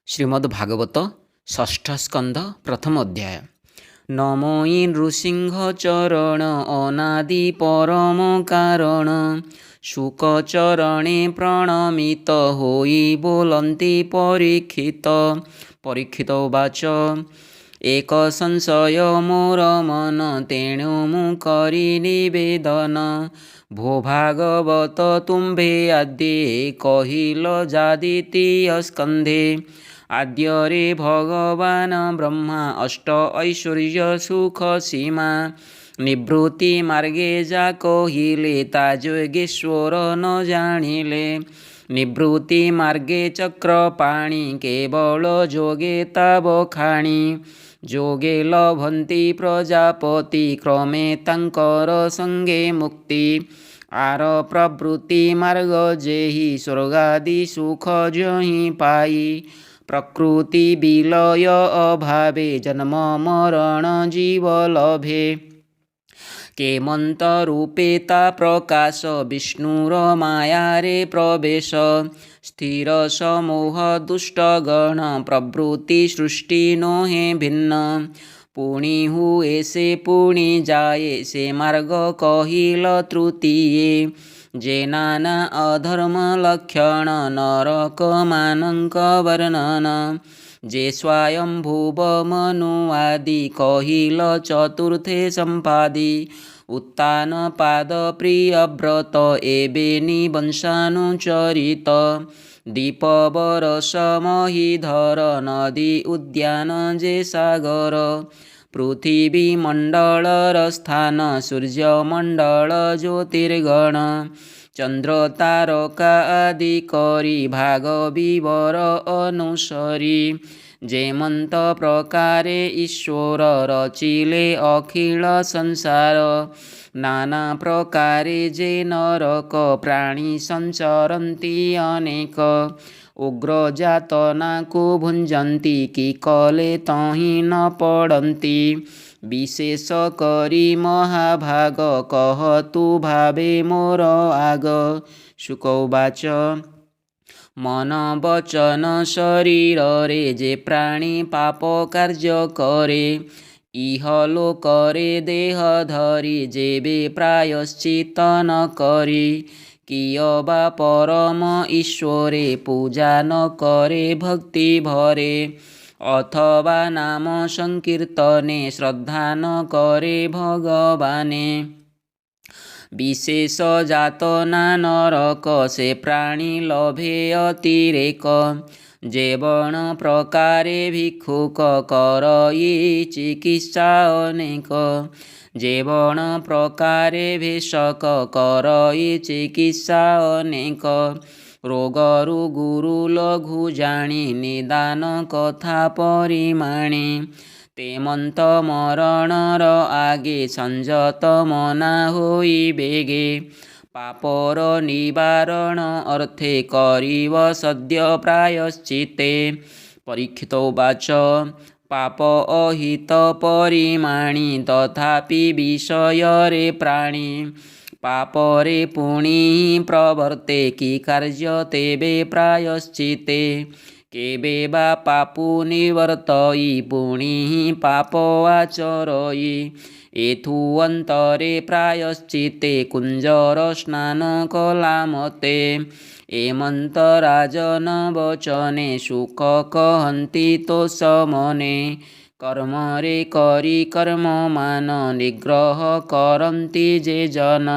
श्रीमद्भागवत षष्ठ स्कंध प्रथम अध्याय। नमोई नृसिंह चरण अनादि परम कारण। शुकचरणे प्रणमित होई बोलन्ति परीक्षित। परीक्षित उवाच एक संशय मोर मन तेणु मु करि निवेदन। भो भागवत तुम्भे आद्ये कहिल जादितीय स्कंधे। आद्यरे भगवान ब्रह्मा अष्ट ऐश्वर्य सुख सीमा। निवृत्ति मार्गे जा कहिले ता योगेश्वर न जानिले। निवृत्ति मार्गे चक्र पाणी केवल जोगे ता बखाणी। जोगे लभन्ति प्रजापति क्रमे तांकर संगे मुक्ति। आर प्रवृत्ति मार्ग जेहि स्वर्गादि सुख जहि पाई। प्रकृति विलय अभावे जन्म मरण जीव लभे। केमंत रूपे ता प्रकाश विष्णुर मायारे प्रवेश। स्थिर समूह दुष्ट गण प्रवृत्ति सृष्टि नोहे भिन्न। पुणी हुए से पुणी जाए से मार्ग कहिल तृतीये। जे नाना अधर्म लक्षण नरक मानक वर्णन। जे स्वयंभुव मनु आदि कहिल चतुर्थे संपादि। उत्तान पाद प्रिय व्रत एबे निवंशानुचरित। दीप बरस महीधर नदी उद्यान जे सागर। पृथिवी मंडलर स्थान सूर्यमंडल ज्योतिर्गण। चंद्र तारका आदि करी भाग विवर अनुसरी। जेमंत प्रकारे ईश्वर रचिले अखिल संसार। नाना प्रकारे जे नरक प्राणी संचरन्ति अनेक। उग्र जातना को भुंजन्ति कि कले तहि न पड़न्ति। विशेष करी महाभाग कहतु भावे मोर आग। शुक उवाच मन वचन शरीर रे जे प्राणी पाप कार्य करे। इह लोकरे देह धरी जेबे प्रायश्चित न करी। किय बा परम ईश्वरे पूजा न करे भक्ति भरे। अथवा नाम संकीर्तने श्रद्धा न करे भगवाने। विशेष जातना नरक से प्राणी लभे अतिरेक। जेवण प्रकारे भिक्षुक करई चिकित्सा अनेक। जेवण प्रकारे भेषक करई चिकित्सा अनेक। रोगरु गुरु लघु जाणी निदान कथा परिमाणी। तेमंत मरणर आगे संजत मना होई बेगे। पापर निवारण अर्थे करिव सद्य प्रायश्चिते। परीक्षित उवाच पाप अहित परिमाणी तथापि विषय रे प्राणी। पापरे पुणी प्रवर्ते कि कार्य तेबे प्रायश्चिते। केबे बा पापु निवर्तई पुणी पाप आचरई। एथु अंतरे प्रायश्चिते कुंजर स्नान कला मते। एमंत राजन वचने सुख कहन्ति तो समने। कर्म रे करी कर्म मान निग्रह करन्ति जे जन।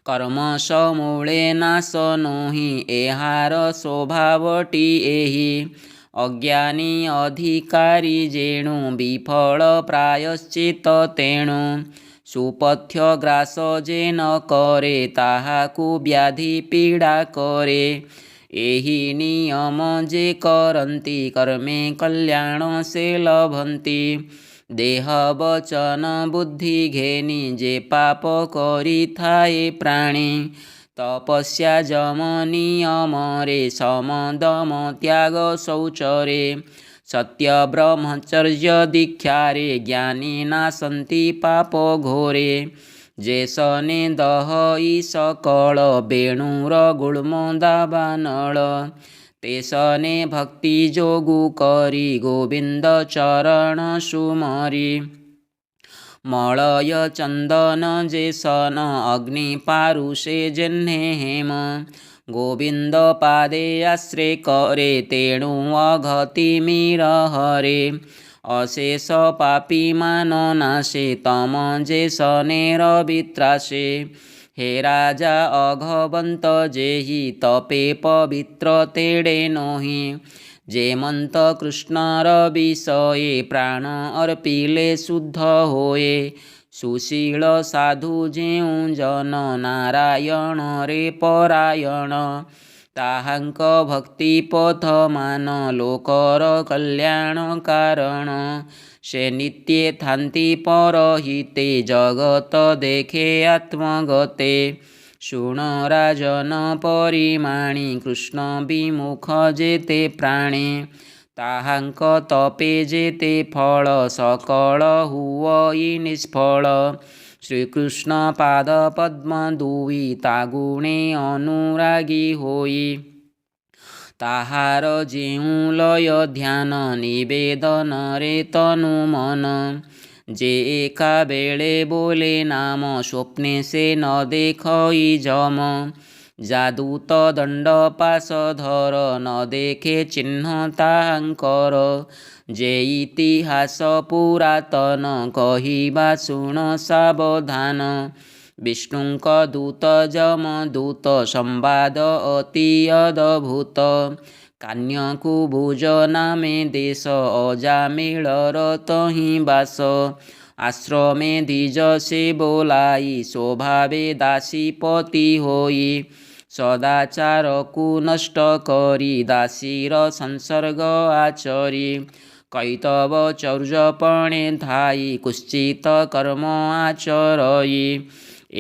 कर्म समूले नाश नोहि एहार स्वभावटी एहि। अज्ञानी अधिकारी जेणु विफल प्रायश्चित तेणु। सुपथ्य ग्रास जे न करे ताहाकु व्याधि पीड़ा करे। एहि नियम जे करन्ति कर्मे कल्याण से लभन्ति। देह वचन बुद्धि घेनी जे पाप करी थाए प्राणी। तपस्या जम नियम रे सम दम त्याग शौचरे। सत्य ब्रह्मचर्य दीक्षा रे ज्ञानी नासन्ति पाप घोरे। जेसने दहई सकल बेणुर गुळ्म दावानळ। तेसने भक्ति जोगु करी गोविंद चरण सुमरी। मलय चंदन जेसन अग्नि पारुषे जेह्ने हेम गोविंद पादे आश्रे करे तेणु अघति मीर हरे। अशेष पापी मान नाशे तम जेसने रवित्रासे। हे राजा अघवंत जेहि तपे पवित्र तेड़े नोहि। जेमंत कृष्णर विषये प्राण अर्पिले शुद्ध होए। सुशील साधु जेउ जन नारायण रे परायण। ताहांक भक्ति पथ मान लोकर कल्याण कारण। से नित्ये थांति परहिते जगत देखे आत्मगते। शुण राजन परिमाणी कृष्ण विमुख जेते प्राणे। ताहांक तपे जेते फल सकल हुई निष्फल। श्रीकृष्ण पाद पद्म दुई तागुणे अनुरागी होई। ताहार जेउ लय ध्यान निवेदन रे तनु मन। जे एका बेले बोले नाम स्वप्ने से न देखई जम। जादूत दंड पाशधर न देखे चिन्ह ताहांकर। जे इतिहास पुरातन कहिबा शुण सावधान। विष्णुंक दूत जम दूत संवाद अति अद्भुत। कान्यकुबुज नामे देश अजामिलर तहि बास। आश्रमे द्विज से बोलाई स्वभावे दासीपति होई। सदाचार को नष्ट करी दासीर संसर्ग आचरी। कैतव चौर्यपणे धाई कुश्चित कर्म आचरई।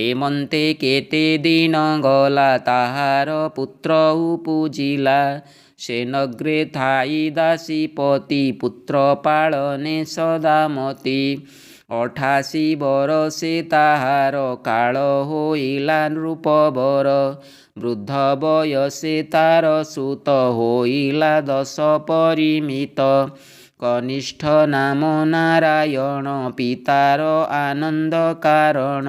एमंते केते दिन गला ताहार पुत्र उपुजिला। से नग्रे थाई दासीपति पुत्र पालने सदामती। 88 बरसे ताहार काल होइला नृपवर। वृद्ध बयसे तार सुत होइला 10 परिमित। कनिष्ठ नाम नारायण पितार आनंद कारण।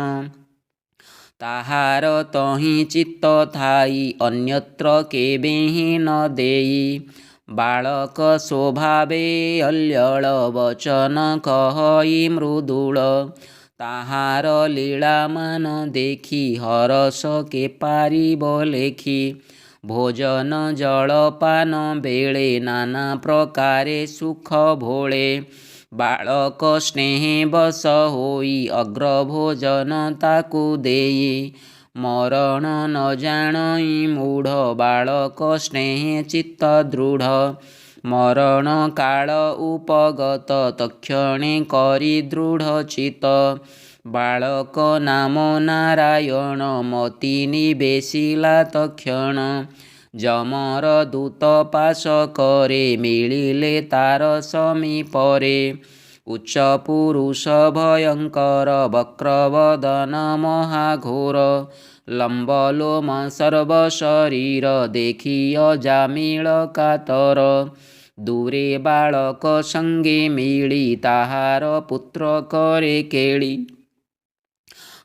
ताहार तहि चित्त थाई अन्यत्र केबेहि न देई। बालक स्वभावे अल्यल वचन कहई मृदुल। ताहार लीला मान देखी हरस के पारिब लेखी। भोजन जलपान बेले नाना प्रकारे सुख भोले। बालक स्नेह बस होई अग्रभोजन ताकु देई। मरण न जानई मूढ़ बालक स्नेह चित्त दृढ़। मरण काल उपगत तक्षणे करी दृढ़ चित। बालक नाम नारायण मति निवेशिला तक्षण। जमर दूत पाश करे मिलिले तार समीपरे। उच्च पुरुष भयंकर वक्रवदन महाघोर। लंबलोम सर्व शरीर देखी अजामिल कातर। दूरे बालक संगे मिली ताहार पुत्र करे केली।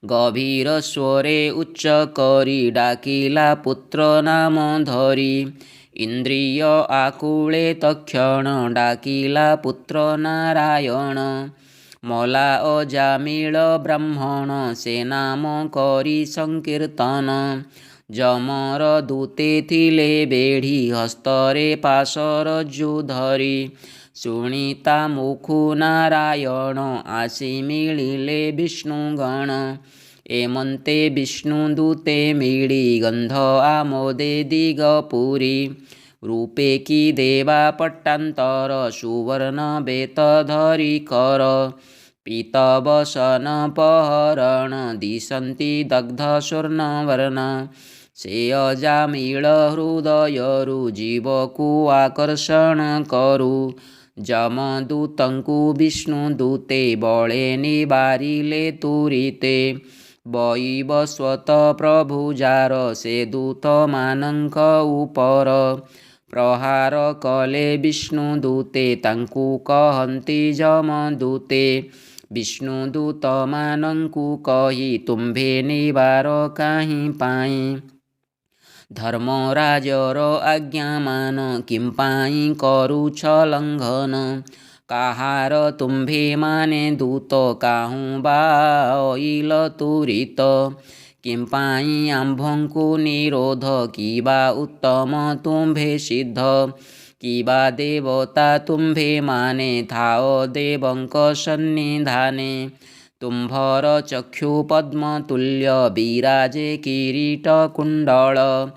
गभीर स्वरे उच्च करी डाकिला पुत्र नाम धरी। इंद्रिय आकुले तक्षण डाकिला पुत्र नारायण। मला अजामिल ब्राह्मण से नाम करी संकीर्तन। जमर दूते थिले बेढ़ी हस्तरे पाशरज्जु धरी। शुणिता मुखु नारायण आसी मिलिले विष्णुगण। एमंते विष्णुदूते मिली गंध आमोदे दिगपुरी। रूपे की देवा पट्टांतर सुवर्ण बेत धरी कर। पीतवसन पहरण दिशन्ति दग्ध स्वर्णवर्ण। से अजामिल हृदयरु जीवकु आकर्षण करु। जमदूतंकु विष्णुदूते बळे निबारिले तुरिते। वैवस्वत प्रभु जार से दूत मानंक उपर। ପ୍ରହାର କଲେ ବିଷ୍ଣୁଦୂତେ ତାଙ୍କୁ କହନ୍ତି ଯମଦୂତେ। ବିଷ୍ଣୁଦୂତମାନଙ୍କୁ କହି ତୁମ୍ଭେ ନିବାର କାହିଁ ପାଇଁ? ଧର୍ମରାଜର ଆଜ୍ଞାମାନ କିମ୍ପାଇଁ କରୁଛ ଲଙ୍ଘନ? କାହାର ତୁମ୍ଭେମାନେ ଦୂତ କାହୁଁ ବା ଅଇଲ ତୁରିତ? କିମ୍ପାଇଁ ଆମ୍ଭଙ୍କୁ ନିରୋଧ କିବା ଉତ୍ତମ ତୁମ୍ଭେ ସିଦ୍ଧ? କିବା ଦେବତା ତୁମ୍ଭେମାନେ ଥାଅ ଦେବଙ୍କ ସନ୍ନିଧାନେ? ତୁମ୍ଭର ଚକ୍ଷୁ ପଦ୍ମତୁଲ୍ୟ ବିରାଜେ କିରୀଟ କୁଣ୍ଡଳ।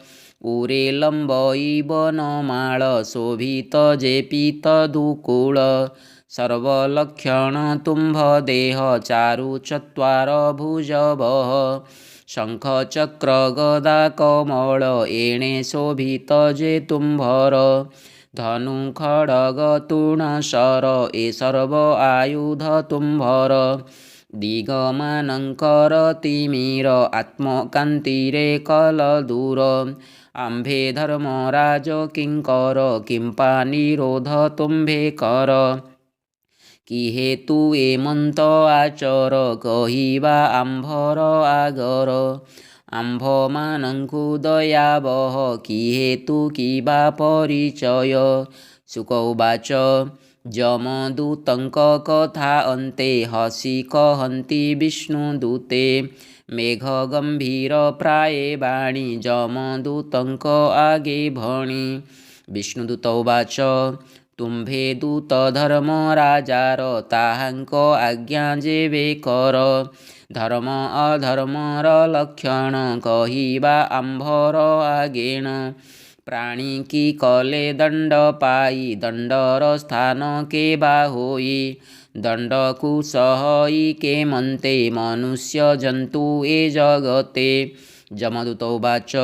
ଉରେ ଲମ୍ବଇ ବନମାଳ ଶୋଭିତ ଯେ ପୀତ ଦୁକୂଳ। ସର୍ବଲକ୍ଷଣ ତୁମ୍ଭ ଦେହ ଚାରୁ ଚତ୍ୱାର ଭୁଜବଃ। ଶଙ୍ଖ ଚକ୍ର ଗଦା କମଳ ଏଣେ ଶୋଭିତ ଯେ ତୁମ୍ଭର। ଧନୁ ଖଡ଼ଗ ତୃଣ ଶର ଏ ସର୍ବ ଆୟୁଧ ତୁମ୍ଭର। ଦିଗମାନଙ୍କର ତିମିର ଆତ୍ମକାନ୍ତିରେ କଲଦୂର। ଆମ୍ଭେ ଧର୍ମରାଜ କିଙ୍କର କିମ୍ପା ନିରୋଧ ତୁମ୍ଭେ କର। କି ହେତୁ ଏ ମନ୍ତ ଆଚର କହିବା ଆମ୍ଭର ଆଗର। ଆମ୍ଭମାନଙ୍କୁ ଦୟାବହ କି ହେତୁ କିବା ପରିଚୟ? ଶୁକ ଉବାଚ ଯମଦୂତଙ୍କ କଥା ଅନ୍ତେ ହସି କହନ୍ତି ବିଷ୍ଣୁଦୂତେ। ମେଘ ଗମ୍ଭୀର ପ୍ରାୟେ ବାଣୀ ଯମଦୂତଙ୍କ ଆଗେ ଭଣି। ବିଷ୍ଣୁଦୂତ ଉବାଚ ତୁମ୍ଭେ ଦୂତ ଧର୍ମରାଜାର ତାହାଙ୍କ ଆଜ୍ଞା ଯେବେ କର। ଧର୍ମ ଅଧର୍ମର ଲକ୍ଷଣ କହିବା ଆମ୍ଭର ଆଗେଣ। ପ୍ରାଣୀ କି କଲେ ଦଣ୍ଡ ପାଇ ଦଣ୍ଡର ସ୍ଥାନ କେବା ହୋଇ। ଦଣ୍ଡକୁ ସହଇ କେମନ୍ତେ ମନୁଷ୍ୟ ଜନ୍ତୁ ଏ ଜଗତେ। ଯମଦୂତ ଉବାଚ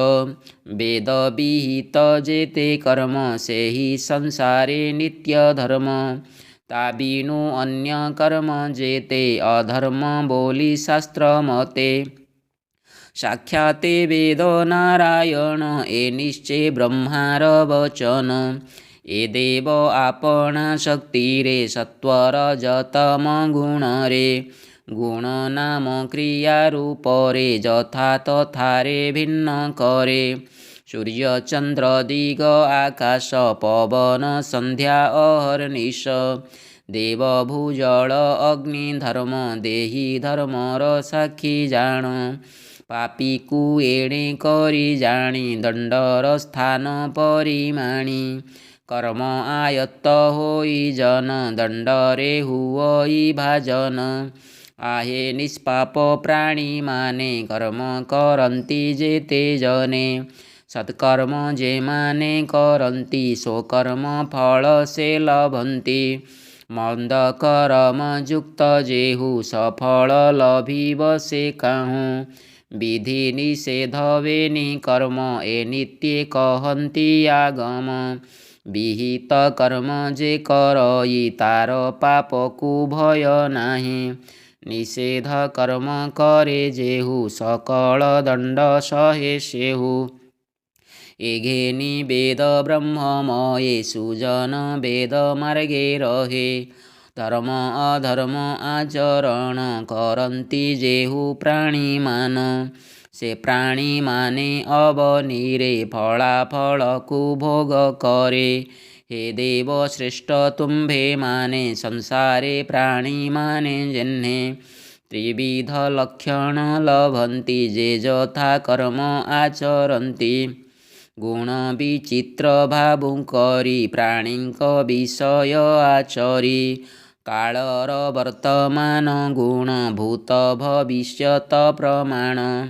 ବେଦ ବିହିତ ଯେତେ କର୍ମ ସେହି ସଂସାରେ ନିତ୍ୟ ଧର୍ମ। ତା ବିନୁ ଅନ୍ୟ କର୍ମ ଯେତେ ଅଧର୍ମ ବୋଲି ଶାସ୍ତ୍ର ମତେ। ସାକ୍ଷାତେ ବେଦ ନାରାୟଣ ଏ ନିଶ୍ଚେ ବ୍ରହ୍ମାର ବଚନ। ଏ ଦେବ ଆପଣା ଶକ୍ତିରେ ସତ୍ୱର ଯତମ ଗୁଣରେ। ଗୁଣ ନାମ କ୍ରିୟା ରୂପରେ ଯଥା ତଥାରେ ଭିନ୍ନ କରେ। ସୂର୍ଯ୍ୟ ଚନ୍ଦ୍ର ଦିଗ ଆକାଶ ପବନ ସନ୍ଧ୍ୟା ଅହର୍ନିଶ। ଦେବ ଭୂଜଳ ଅଗ୍ନି ଧର୍ମ ଦେହି ଧର୍ମର ସାକ୍ଷୀ ଜାଣ। ପାପୀକୁ ଏଣେ କରି ଜାଣି ଦଣ୍ଡର ସ୍ଥାନ ପରିମାଣି। କର୍ମ ଆୟତ୍ତ ହୋଇ ଜନ ଦଣ୍ଡରେ ହୁଅଇ ଭାଜନ। ଆହେ ନିଷ୍ପାପ ପ୍ରାଣୀମାନେ କର୍ମ କରନ୍ତି ଯେତେ ଜନେ। ସତ୍କର୍ମ ଯେମାନେ କରନ୍ତି ସ୍ୱକର୍ମ ଫଳ ସେ ଲଭନ୍ତି। ମନ୍ଦ କରମ ଯୁକ୍ତ ଯେହୁ ସଫଳ ଲଭିବ ସେ କାହୁଁ। ବିଧି ନିଷେଧ ବେନି କର୍ମ ଏ ନିତ୍ୟେ କହନ୍ତି ଆଗମ। ବିହିତ କର୍ମ ଯେ କରଇ ତାର ପାପକୁ ଭୟ ନାହିଁ। ନିଷେଧ କର୍ମ କରେ ଯେହୁ ସକଳ ଦଣ୍ଡ ସହେ ସେହୁ। ଏ ଘେନି ବେଦ ବ୍ରହ୍ମମୟେ ସୁଜନ ବେଦ ମାର୍ଗେ ରହେ। ଧର୍ମ ଅଧର୍ମ ଆଚରଣ କରନ୍ତି ଯେହୁ ପ୍ରାଣୀମାନ। ସେ ପ୍ରାଣୀମାନେ ଅବନୀରେ ଫଳାଫଳକୁ ଭୋଗ କରେ। ହେ ଦେବ ଶ୍ରେଷ୍ଠ ତୁମ୍ଭେମାନେ ସଂସାରେ ପ୍ରାଣୀମାନେ ଯେହ୍ନେ। ତ୍ରିବିଧ ଲକ୍ଷଣ ଲଭନ୍ତି ଯେ ଯଥା କର୍ମ ଆଚରନ୍ତି। ଗୁଣ ବିଚିତ୍ର ଭାବୁ କରି ପ୍ରାଣୀଙ୍କ ବିଷୟ ଆଚରି। କାଳର ବର୍ତ୍ତମାନ ଗୁଣ ଭୂତ ଭବିଷ୍ୟତ ପ୍ରମାଣ।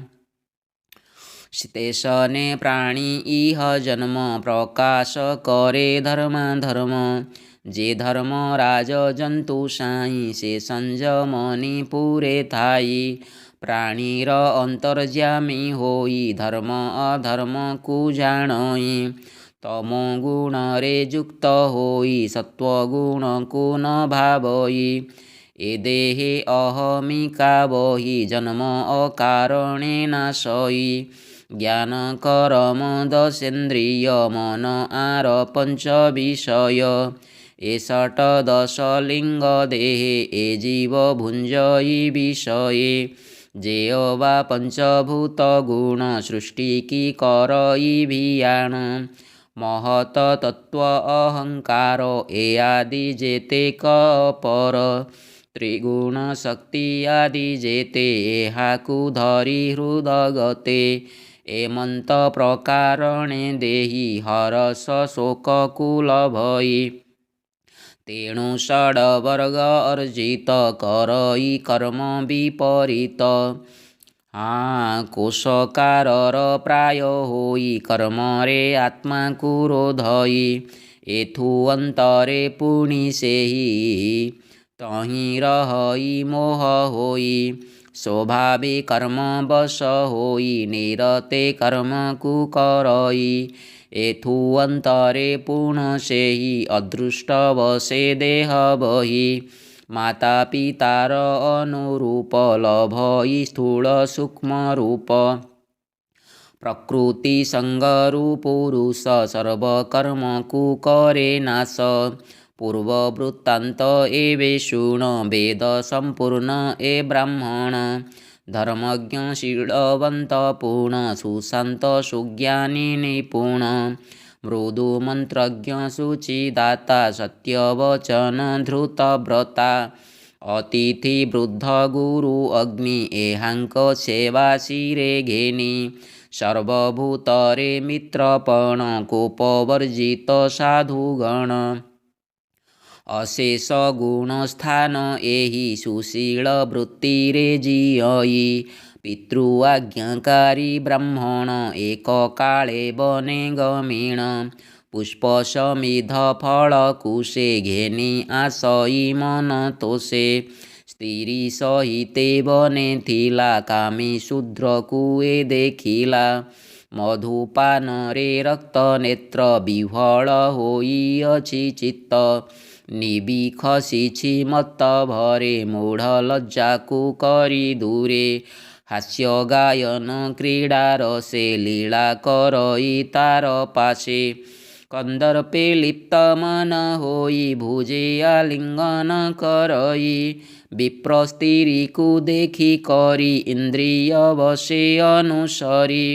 ତେସନେ ପ୍ରାଣୀ ଇହ ଜନ୍ମ ପ୍ରକାଶ କରେ ଧର୍ମାଧର୍ମ। ଯେ ଧର୍ମରାଜ ଜନ୍ତୁ ସାଇଁ ସେ ସଂଯମନି ପୁରେ ଥାଇ। ପ୍ରାଣୀର ଅନ୍ତର୍ଯ୍ୟାମୀ ହୋଇ ଧର୍ମ ଅଧର୍ମକୁ ଜାଣଇ। ତମୋ ଗୁଣରେ ଯୁକ୍ତ ହୋଇ ସତ୍ୱଗୁଣକୁ ନ ଭାବଇ। ଏ ଦେହେ ଅହମିକା ବହି ଜନ୍ମ ଅକାରଣେ ନାଶଇ। ज्ञान कर्म दशेन्द्रिय मन आर पंच विषय ए षट्दश लिंग देहे ए जीव भुंजई विषये जेय वा पंचभूत गुण सृष्टि की करई भियाण महत तत्व अहंकार ए आदि जेते कपर त्रिगुण शक्ति आदि जेते एहाकु धरी हृदगते एमंत प्रकारणे देहि हरस शोक कुल भई तेणु षड्वर्ग अर्जित करई कर्म विपरीत कोशकारर प्राय होई कर्म रे आत्मा को रोधई एथु अंतरे पुनि सेहि तहि रहई मोह होई स्वभावे कर्म बश होई निरते कर्म कु करई एथु अंतरे पुन सेहि अदृष्ट वसे देह बहि माता पितार अनुरूप लभई स्थूल सूक्ष्म रूप प्रकृति संगरु पुरुष सर्वकर्म कु करे नाश पूर्व वृत्तांत एवे शुण वेद संपूर्ण ए ब्राह्मण धर्मज्ञ शीलवंत पूर्ण सुशांत सुज्ञानी निपुण मृदु मंत्रज्ञ शुचिदाता सत्यवचन धृतव्रता अतिथि वृद्ध गुरु अग्नि एहांक सेवा शिरे घेनी सर्वभूतरे मित्रपण कोपवर्जित साधुगण अशेष गुण स्थान एहि सुशील वृत्तिरे जियई पितृ आज्ञाकारी ब्राह्मण एक काले बने गमीण पुष्प समिध फल कुशे घेनी आसई मन तोषे स्त्री सहिते बने थिला कामी शूद्र कुए देखिला मधुपान रे रक्त नेत्र विह्वल होइअछि चित्त निबिखसिछि मत्त भरे मूढ़ लज्जा को करी दूरे हास्य गायन क्रीड़ा रसे लीला करई तार पाशे कंदर्पे लिप्त मन होई भुजे आलिंगन करई विप्र स्त्री को देखी करी इंद्रिय वशे अनुसरी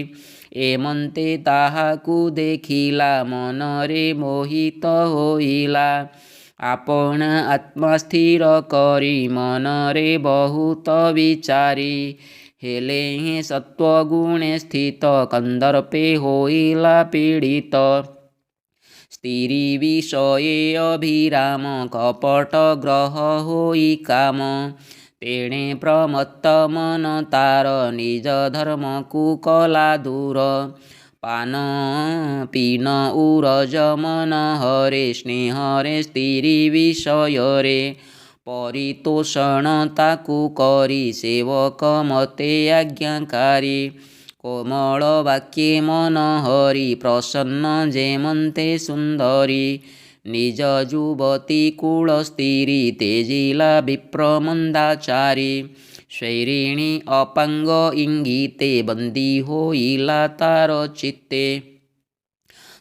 एमंते ताहाकु देखिला मनरे मोहित होइला आपण आत्मा स्थिर करी मनरे बहुत विचारी हेले ही सत्वगुणे स्थित कंदर्पे होइला पीड़ित स्त्री विषये अभिराम कपट ग्रह होई काम तेणे प्रमत्त मन तार निज धर्म को कला दूर पान पीन उरज मन हरे स्नेहरे स्त्री विषयरे परितोषण ताकु करी सेवक मते आज्ञाकारी कोमल वाक्ये मन हरि प्रसन्न जेमंते सुंदरी निज युवती कुल स्त्री तेजिला विप्रमंदाचारी स्वैरिणी अपांग इंगिते बंदी होइला तार चित्ते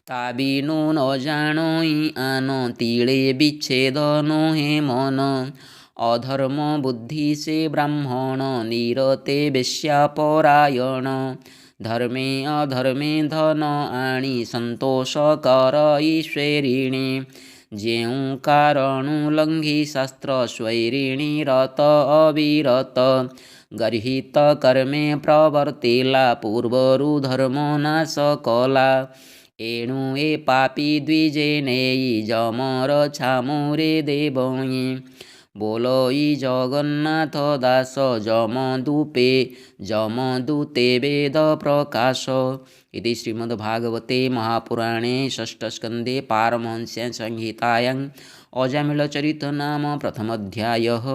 ताबिनु न जानोई आन तिले विच्छेद नोहे मन अधर्म बुद्धि से ब्राह्मण निरते वेश्यापरायण धर्मे अधर्मे धन आणी संतोष कर ईश्वरिणी जेउ कारणु लंघी शास्त्र स्वैरिणी रत अविरत गर्हित कर्मे प्रवर्तिला पूर्वरु धर्म नाश कला एणु ए पापी द्विजे नेई जमर छामुरे देवई बोलई जगन्नाथ दास जमदूते वेद प्रकाश इति श्रीमद्भागवते महापुराणे षष्ठस्कन्धे पारमहंस्यां संहितायां अजामिलचरित नाम प्रथमोऽध्यायः।